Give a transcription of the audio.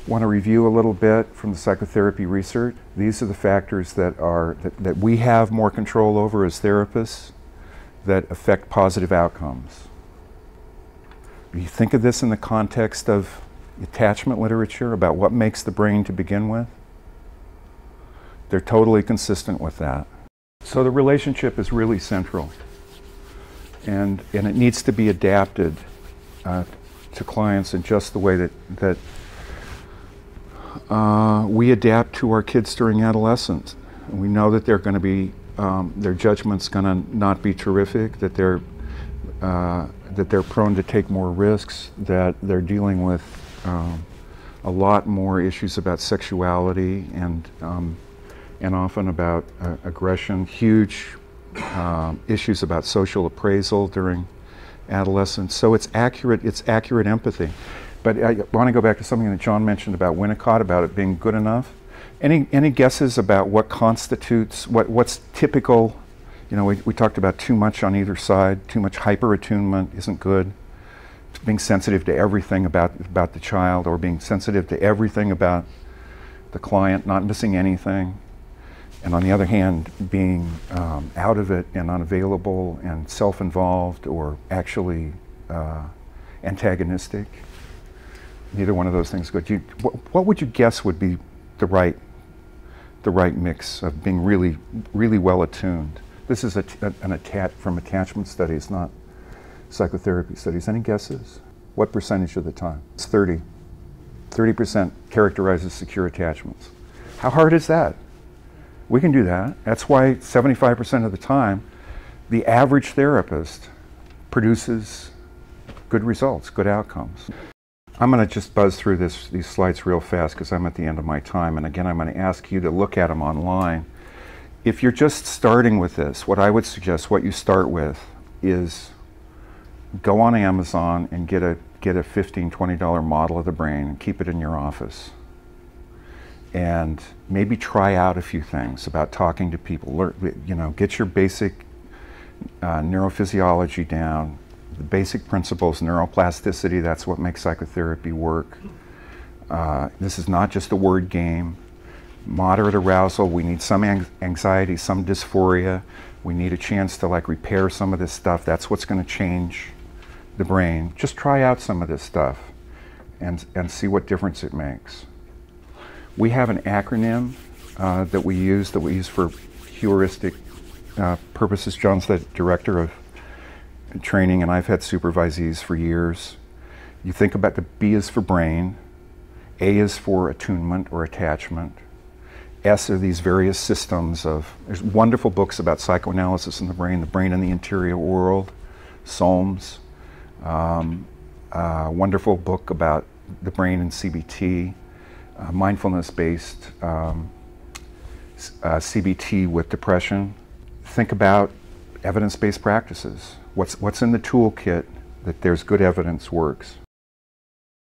Want to review a little bit from the psychotherapy research. These are the factors that we have more control over as therapists that affect positive outcomes. You think of this in the context of attachment literature about what makes the brain to begin with. They're totally consistent with that. So the relationship is really central, and it needs to be adapted to clients in just the way that we adapt to our kids during adolescence. We know that they're going to be, their judgment's going to not be terrific, that they're prone to take more risks, that they're dealing with a lot more issues about sexuality and often about aggression, huge issues about social appraisal during adolescence. So it's accurate empathy. But I want to go back to something that John mentioned about Winnicott, about it being good enough. Any guesses about what constitutes, what's typical? You know, we talked about too much on either side. Too much hyper-attunement isn't good. Being sensitive to everything about the child, or being sensitive to everything about the client, not missing anything. And on the other hand, being out of it and unavailable and self-involved, or actually antagonistic. Neither one of those things is good. What would you guess would be the right mix of being really, really well attuned? This is from attachment studies, not psychotherapy studies. Any guesses? What percentage of the time? It's 30. 30% characterizes secure attachments. How hard is that? We can do that. That's why 75% of the time, the average therapist produces good results, good outcomes. I'm going to just buzz through these slides real fast because I'm at the end of my time. And again, I'm going to ask you to look at them online. If you're just starting with this, what I would suggest, what you start with, is go on Amazon and get a $15, $20 model of the brain and keep it in your office. And maybe try out a few things about talking to people. Get your basic neurophysiology down. The basic principles, neuroplasticity, that's what makes psychotherapy work. This is not just a word game. Moderate arousal, we need some anxiety, some dysphoria. We need a chance to repair some of this stuff. That's what's going to change the brain. Just try out some of this stuff and see what difference it makes. We have an acronym that we use for heuristic purposes. John's the director of training, and I've had supervisees for years. You think about the B is for brain, A is for attunement or attachment, S are these various systems there's wonderful books about psychoanalysis in the brain in the interior world, Solms, wonderful book about the brain and CBT, mindfulness-based CBT with depression. Think about evidence-based practices. What's in the toolkit that there's good evidence works?